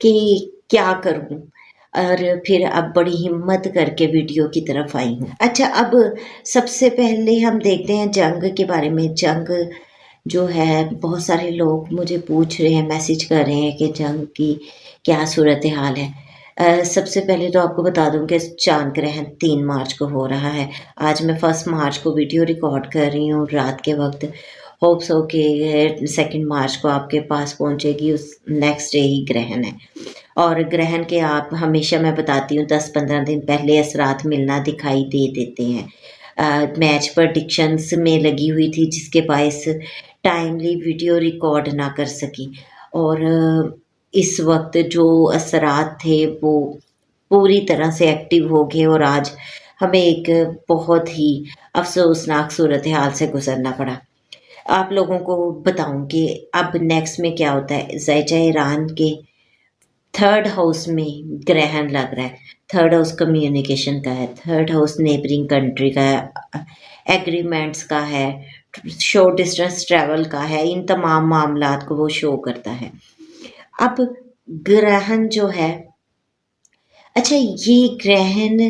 کہ کیا کروں، اور پھر اب بڑی ہمت کر کے ویڈیو کی طرف آئی ہوں۔ اچھا، اب سب سے پہلے ہم دیکھتے ہیں جنگ کے بارے میں۔ جنگ جو ہے، بہت سارے لوگ مجھے پوچھ رہے ہیں، میسیج کر رہے ہیں کہ جنگ کی کیا صورتحال ہے۔ سب سے پہلے تو آپ کو بتا دوں کہ چاند گرہن 3 مارچ کو ہو رہا ہے۔ آج میں 1 مارچ کو ویڈیو ریکارڈ کر رہی ہوں رات کے وقت۔ ہوپس ہو کہ 2 مارچ کو آپ کے پاس پہنچے گی، اس نیکسٹ ڈے ہی گرہن ہے۔ اور گرہن کے آپ ہمیشہ میں بتاتی ہوں 10-15 دن پہلے اثرات ملنا دکھائی دے دیتے ہیں۔ میچ پرڈکشنز میں لگی ہوئی تھی، جس کے باعث ٹائملی ویڈیو ریکارڈ نہ کر سکی، اور اس وقت جو اثرات تھے وہ پوری طرح سے ایکٹیو ہو گئے، اور آج ہمیں ایک بہت ہی افسوسناک صورتحال سے گزرنا پڑا۔ آپ لوگوں کو بتاؤں کہ اب نیکسٹ میں کیا ہوتا ہے۔ زائچہ ایران کے 3rd ہاؤس میں گرہن لگ رہا ہے۔ 3rd ہاؤس کمیونیکیشن کا ہے، 3rd ہاؤس نیبرنگ کنٹری کا ہے، ایگریمنٹس کا ہے، شارٹ ڈسٹینس ٹریول کا ہے۔ ان تمام معاملات کو وہ شو کرتا ہے۔ اب گرہن جو ہے، اچھا یہ گرہن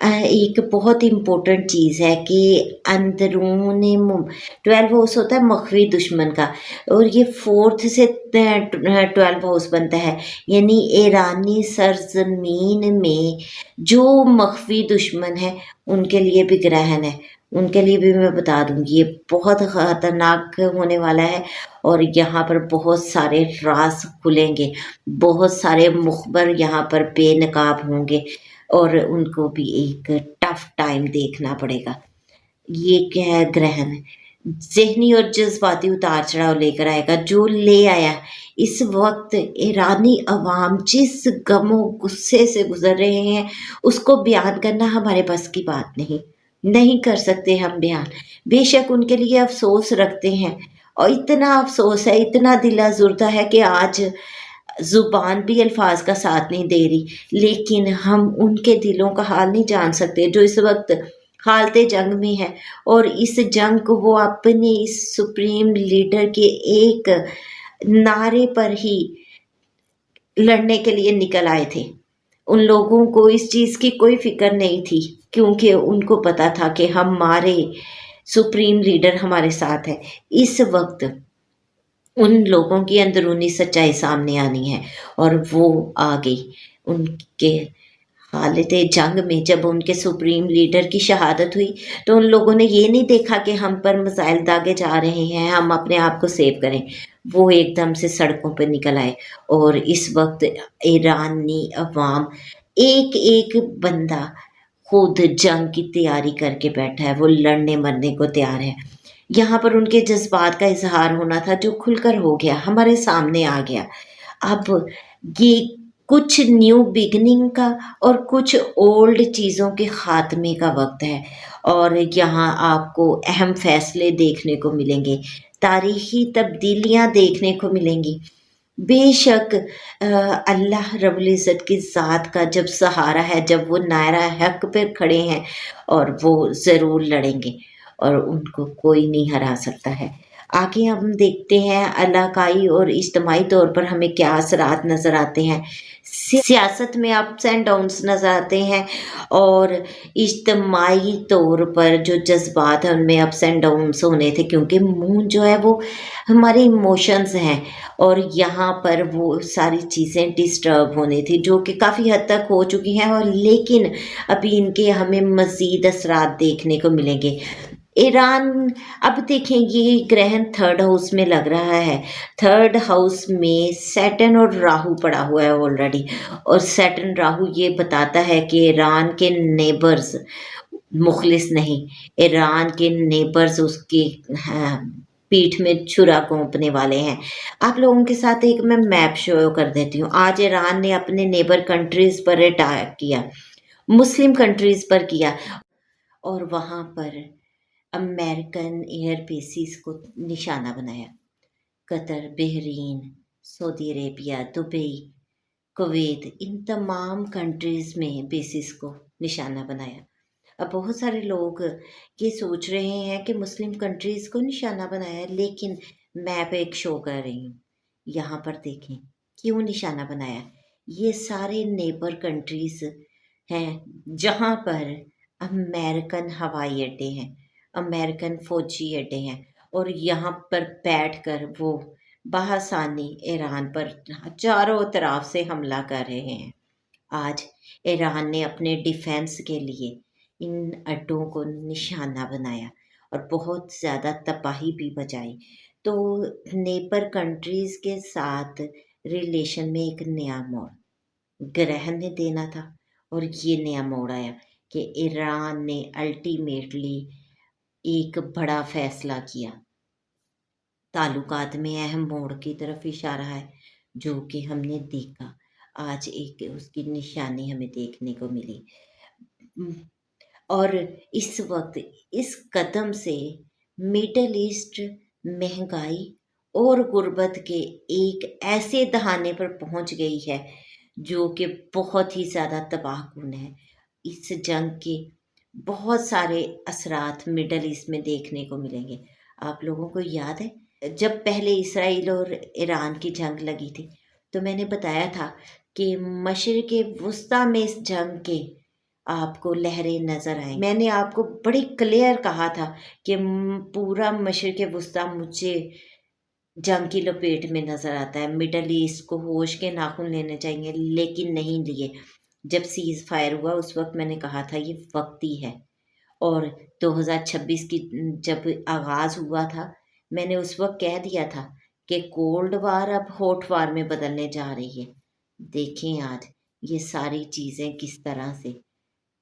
ایک بہت امپورٹنٹ چیز ہے کہ اندرون 12 ہاؤس ہوتا ہے مخفی دشمن کا، اور یہ 4th سے 12 ہاؤس بنتا ہے، یعنی ایرانی سرزمین میں جو مخفی دشمن ہے ان کے لیے بھی گرہن ہے۔ ان کے لیے بھی میں بتا دوں گی، یہ بہت خطرناک ہونے والا ہے، اور یہاں پر بہت سارے راز کھلیں گے، بہت سارے مخبر یہاں پر بے نقاب ہوں گے، اور ان کو بھی ایک ٹف ٹائم دیکھنا پڑے گا۔ یہ کیا ہے؟ گرہن ذہنی اور جذباتی اتار چڑھاؤ لے کر آئے گا، جو لے آیا۔ اس وقت ایرانی عوام جس غم و غصے سے گزر رہے ہیں، اس کو بیان کرنا ہمارے بس کی بات نہیں کر سکتے ہم بیان۔ بے شک ان کے لیے افسوس رکھتے ہیں، اور اتنا افسوس ہے، اتنا دل آزردہ ہے کہ آج زبان بھی الفاظ کا ساتھ نہیں دے رہی، لیکن ہم ان کے دلوں کا حال نہیں جان سکتے جو اس وقت حالت جنگ میں ہے، اور اس جنگ کو وہ اپنے اس سپریم لیڈر کے ایک نعرے پر ہی لڑنے کے لیے نکل آئے تھے۔ ان لوگوں کو اس چیز کی کوئی فکر نہیں تھی، کیونکہ ان کو پتا تھا کہ ہمارے سپریم لیڈر ہمارے ساتھ ہے۔ اس وقت ان لوگوں کی اندرونی سچائی سامنے آنی ہے، اور وہ آ گئی۔ ان کے حالت جنگ میں جب ان کے سپریم لیڈر کی شہادت ہوئی، تو ان لوگوں نے یہ نہیں دیکھا کہ ہم پر میزائل داغے جا رہے ہیں، ہم اپنے آپ کو سیو کریں۔ وہ ایک دم سے سڑکوں پہ نکل آئے، اور اس وقت ایرانی عوام ایک ایک بندہ خود جنگ کی تیاری کر کے بیٹھا ہے، وہ لڑنے مرنے کو تیار ہے۔ یہاں پر ان کے جذبات کا اظہار ہونا تھا، جو کھل کر ہو گیا، ہمارے سامنے آ گیا۔ اب یہ کچھ نیو بگننگ کا اور کچھ اولڈ چیزوں کے خاتمے کا وقت ہے، اور یہاں آپ کو اہم فیصلے دیکھنے کو ملیں گے، تاریخی تبدیلیاں دیکھنے کو ملیں گی۔ بے شک اللہ رب العزت کی ذات کا جب سہارا ہے، جب وہ نعرہ حق پہ کھڑے ہیں، اور وہ ضرور لڑیں گے، اور ان کو کوئی نہیں ہرا سکتا ہے۔ آگے ہم دیکھتے ہیں علاقائی اور اجتماعی طور پر ہمیں کیا اثرات نظر آتے ہیں۔ سیاست میں اپس اینڈ ڈاؤنس نظر آتے ہیں، اور اجتماعی طور پر جو جذبات ہیں ان میں اپس اینڈ ڈاؤنس ہونے تھے، کیونکہ مون جو ہے وہ ہمارے ایموشنز ہیں، اور یہاں پر وہ ساری چیزیں ڈسٹرب ہونے تھی، جو کہ کافی حد تک ہو چکی ہیں، اور لیکن ابھی ان کے ہمیں مزید اثرات دیکھنے کو ملیں گے۔ ایران، اب دیکھیں یہ گرہن 3rd ہاؤس میں لگ رہا ہے۔ 3rd ہاؤس میں سیٹن اور راہو پڑا ہوا ہے آلریڈی، اور سیٹن راہو یہ بتاتا ہے کہ ایران کے نیبرز مخلص نہیں، ایران کے نیبرز اس کی پیٹھ میں چھرا گھونپنے والے ہیں۔ آپ لوگوں کے ساتھ ایک میں میپ شو کر دیتی ہوں۔ آج ایران نے اپنے نیبر کنٹریز پر اٹیک کیا، مسلم کنٹریز پر کیا، اور وہاں پر امریکن ایئر بیسز کو نشانہ بنایا۔ قطر، بحرین، سعودی عربیہ، دبئی، کویت، ان تمام کنٹریز میں بیسز کو نشانہ بنایا۔ اب بہت سارے لوگ یہ سوچ رہے ہیں کہ مسلم کنٹریز کو نشانہ بنایا، لیکن میں ایک شو کر رہی ہوں، یہاں پر دیکھیں کیوں نشانہ بنایا۔ یہ سارے نیبر کنٹریز ہیں جہاں پر امریکن ہوائی اڈے ہیں، امریکن فوجی اڈے ہیں، اور یہاں پر بیٹھ کر وہ بآسانی ایران پر چاروں طرف سے حملہ کر رہے ہیں۔ آج ایران نے اپنے ڈیفینس کے لیے ان اڈوں کو نشانہ بنایا اور بہت زیادہ تباہی بھی بچائی۔ تو نیبر کنٹریز کے ساتھ ریلیشن میں ایک نیا موڑ گرہن نے دینا تھا، اور یہ نیا موڑ آیا کہ ایران نے الٹیمیٹلی ایک بڑا فیصلہ کیا۔ تعلقات میں اہم موڑ کی طرف اشارہ ہے جو کہ ہم نے دیکھا، آج ایک اس کی نشانی ہمیں دیکھنے کو ملی۔ اور اس وقت اس قدم سے مڈل ایسٹ مہنگائی اور غربت کے ایک ایسے دہانے پر پہنچ گئی ہے جو کہ بہت ہی زیادہ تباہ کن ہے۔ اس جنگ کے بہت سارے اثرات مڈل ایسٹ میں دیکھنے کو ملیں گے۔ آپ لوگوں کو یاد ہے جب پہلے اسرائیل اور ایران کی جنگ لگی تھی تو میں نے بتایا تھا کہ مشرق وسطیٰ میں اس جنگ کے آپ کو لہریں نظر آئیں۔ میں نے آپ کو بڑی کلیئر کہا تھا کہ پورا مشرق وسطیٰ مجھے جنگ کی لپیٹ میں نظر آتا ہے، مڈل ایسٹ کو ہوش کے ناخن لینے چاہیے، لیکن نہیں لیے۔ جب سیز فائر ہوا اس وقت میں نے کہا تھا یہ وقتی ہے، اور 2026 کی جب آغاز ہوا تھا میں نے اس وقت کہہ دیا تھا کہ کولڈ وار اب ہاٹ وار میں بدلنے جا رہی ہے۔ دیکھیں آج یہ ساری چیزیں کس طرح سے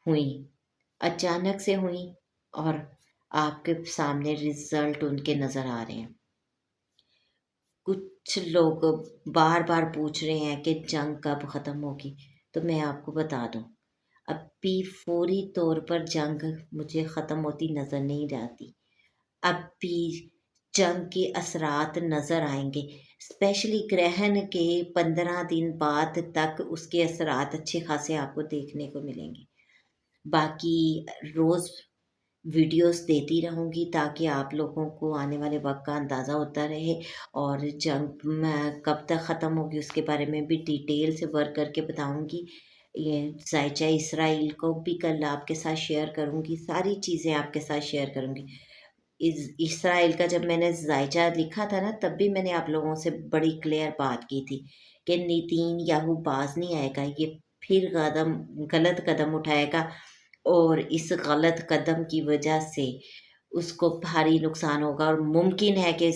ہوئیں، اچانک سے ہوئیں، اور آپ کے سامنے رزلٹ ان کے نظر آ رہے ہیں۔ کچھ لوگ بار بار پوچھ رہے ہیں کہ جنگ کب ختم ہوگی، تو میں آپ کو بتا دوں اب بھی فوری طور پر جنگ مجھے ختم ہوتی نظر نہیں آتی۔ اب بھی جنگ کے اثرات نظر آئیں گے، اسپیشلی گرہن کے 15 دن بعد تک اس کے اثرات اچھے خاصے آپ کو دیکھنے کو ملیں گے۔ باقی روز ویڈیوز دیتی رہوں گی تاکہ آپ لوگوں کو آنے والے وقت کا اندازہ ہوتا رہے، اور جنگ کب تک ختم ہوگی اس کے بارے میں بھی ڈیٹیل سے ورک کر کے بتاؤں گی۔ یہ ذائچہ اسرائیل کو بھی کل آپ کے ساتھ شیئر کروں گی، ساری چیزیں آپ کے ساتھ شیئر کروں گی۔ اسرائیل کا جب میں نے ذائچہ لکھا تھا نا تب بھی میں نے آپ لوگوں سے بڑی کلیئر بات کی تھی کہ نیتین یاہو باز نہیں آئے گا، یہ پھر غلط قدم اٹھائے گا، اور اس غلط قدم کی وجہ سے اس کو بھاری نقصان ہوگا، اور ممکن ہے کہ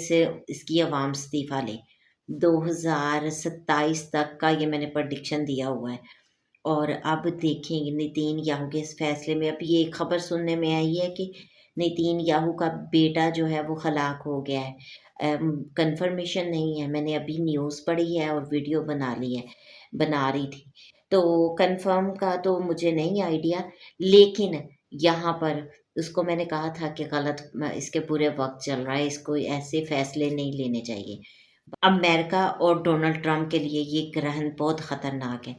اس کی عوام استعفیٰ لے۔ 2027 تک کا یہ میں نے پریڈکشن دیا ہوا ہے، اور اب دیکھیں گے نیتین یاہو کے اس فیصلے میں۔ اب یہ خبر سننے میں آئی ہے کہ نیتین یاہو کا بیٹا جو ہے وہ ہلاک ہو گیا ہے، کنفرمیشن نہیں ہے، میں نے ابھی نیوز پڑھی ہے اور ویڈیو بنا رہی تھی، تو کنفرم کا تو مجھے نہیں آئیڈیا، لیکن یہاں پر اس کو میں نے کہا تھا کہ غلط اس کے پورے وقت چل رہا ہے، اس کو ایسے فیصلے نہیں لینے چاہیے۔ امریکہ اور ڈونلڈ ٹرمپ کے لیے یہ گرہن بہت خطرناک ہے۔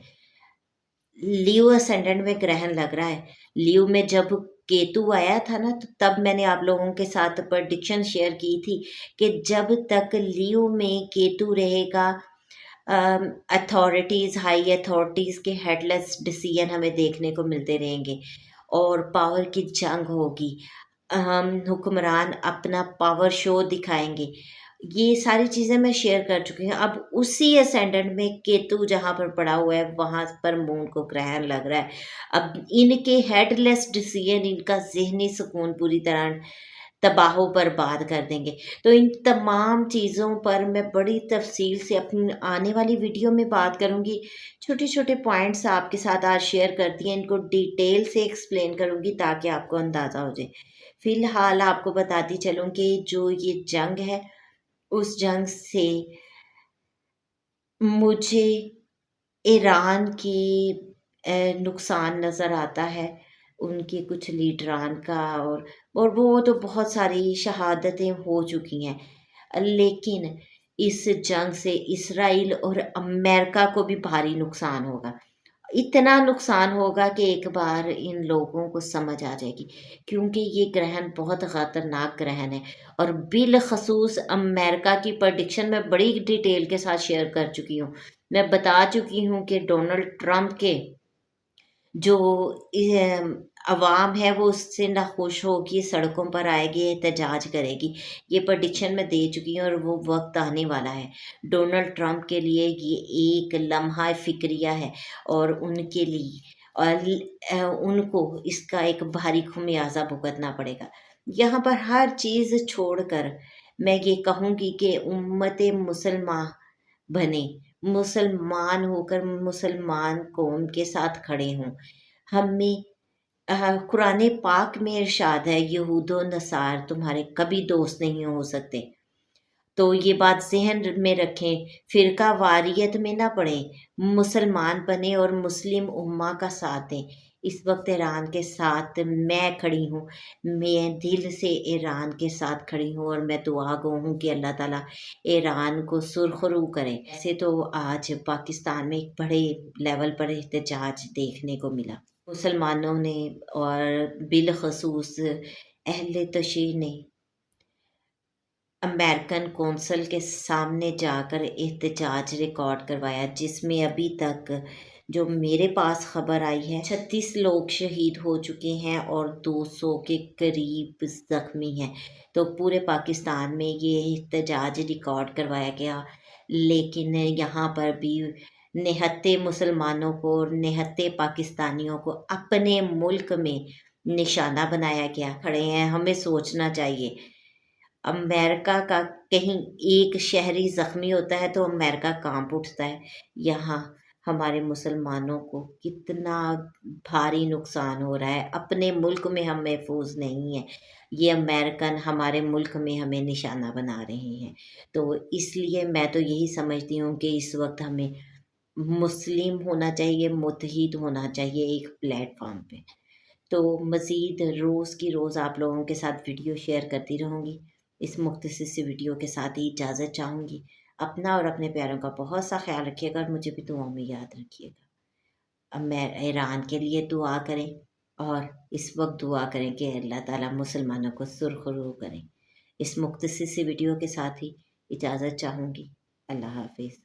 لیو اسینڈنٹ میں گرہن لگ رہا ہے، لیو میں جب کیتو آیا تھا نا تو تب میں نے آپ لوگوں کے ساتھ پریڈکشن شیئر کی تھی کہ جب تک لیو میں کیتو رہے گا ہائی اتھارٹیز کے ہیڈ لیس ڈیسیژن ہمیں دیکھنے کو ملتے رہیں گے، اور پاور کی جنگ ہوگی، حکمران اپنا پاور شو دکھائیں گے۔ یہ ساری چیزیں میں شیئر کر چکی ہوں۔ اب اسی اسینڈنٹ میں کیتو جہاں پر پڑا ہوا ہے وہاں پر مون کو گرہن لگ رہا ہے۔ اب ان کے ہیڈ لیس ڈیسیژن ان کا ذہنی سکون پوری طرح تباہ و برباد کر دیں گے۔ تو ان تمام چیزوں پر میں بڑی تفصیل سے اپنی آنے والی ویڈیو میں بات کروں گی۔ چھوٹے چھوٹے پوائنٹس آپ کے ساتھ آج شیئر کرتی ہیں، ان کو ڈیٹیل سے ایکسپلین کروں گی تاکہ آپ کو اندازہ ہو جائے۔ فی الحال آپ کو بتاتی چلوں کہ جو یہ جنگ ہے اس جنگ سے مجھے ایران کی نقصان نظر آتا ہے، ان کے کچھ لیڈران کا، اور وہ تو بہت ساری شہادتیں ہو چکی ہیں، لیکن اس جنگ سے اسرائیل اور امریکہ کو بھی بھاری نقصان ہوگا۔ اتنا نقصان ہوگا کہ ایک بار ان لوگوں کو سمجھ آ جائے گی، کیونکہ یہ گرہن بہت خطرناک گرہن ہے، اور بالخصوص امریکہ کی پریڈکشن میں بڑی ڈیٹیل کے ساتھ شیئر کر چکی ہوں۔ میں بتا چکی ہوں کہ ڈونلڈ ٹرمپ کے جو عوام ہے وہ اس سے نہ خوش ہوگی، سڑکوں پر آئے گی، احتجاج کرے گی۔ یہ پریڈکشن میں دے چکی ہوں اور وہ وقت آنے والا ہے۔ ڈونلڈ ٹرمپ کے لیے یہ ایک لمحہ فکریہ ہے اور ان کے لیے اور ان کو اس کا ایک بھاری خمیازہ بھگتنا پڑے گا۔ یہاں پر ہر چیز چھوڑ کر میں یہ کہوں گی کہ امت مسلمہ بنے، مسلمان ہو کر مسلمان قوم کے ساتھ کھڑے ہوں۔ ہمیں قرآن پاک میں ارشاد ہے یہود و نصار تمہارے کبھی دوست نہیں ہو سکتے، تو یہ بات ذہن میں رکھیں، فرقہ واریت میں نہ پڑیں، مسلمان بنیں اور مسلم امہ کا ساتھ دیں۔ اس وقت ایران کے ساتھ میں کھڑی ہوں، میں دل سے ایران کے ساتھ کھڑی ہوں اور میں دعا گو ہوں کہ اللہ تعالیٰ ایران کو سرخرو کرے۔ ایسے تو آج پاکستان میں ایک بڑے لیول پر احتجاج دیکھنے کو ملا، مسلمانوں نے اور بالخصوص اہل تشیع نے امریکن کونسل کے سامنے جا کر احتجاج ریکارڈ کروایا، جس میں ابھی تک جو میرے پاس خبر آئی ہے 36 لوگ شہید ہو چکے ہیں اور 200 کے قریب زخمی ہیں۔ تو پورے پاکستان میں یہ احتجاج ریکارڈ کروایا گیا، لیکن یہاں پر بھی نہتے مسلمانوں کو اور نہتے پاکستانیوں کو اپنے ملک میں نشانہ بنایا گیا۔ کھڑے ہیں، ہمیں سوچنا چاہیے۔ امریکہ کا کہیں ایک شہری زخمی ہوتا ہے تو امریکہ کانپ اٹھتا ہے، یہاں ہمارے مسلمانوں کو کتنا بھاری نقصان ہو رہا ہے، اپنے ملک میں ہم محفوظ نہیں ہیں، یہ امریکن ہمارے ملک میں ہمیں نشانہ بنا رہے ہیں۔ تو اس لیے میں تو یہی سمجھتی ہوں کہ اس وقت ہمیں مسلم ہونا چاہیے، متحد ہونا چاہیے ایک پلیٹ فارم پہ۔ تو مزید روز کی روز آپ لوگوں کے ساتھ ویڈیو شیئر کرتی رہوں گی۔ اس مختصر سی ویڈیو کے ساتھ ہی اجازت چاہوں گی۔ اپنا اور اپنے پیاروں کا بہت سا خیال رکھیے گا اور مجھے بھی دعاؤں میں یاد رکھیے گا۔ اب میں ایران کے لیے دعا کریں اور اس وقت دعا کریں کہ اللہ تعالیٰ مسلمانوں کو سرخرو کریں۔ اس مختصر سی ویڈیو کے ساتھ ہی اجازت چاہوں گی۔ اللہ حافظ۔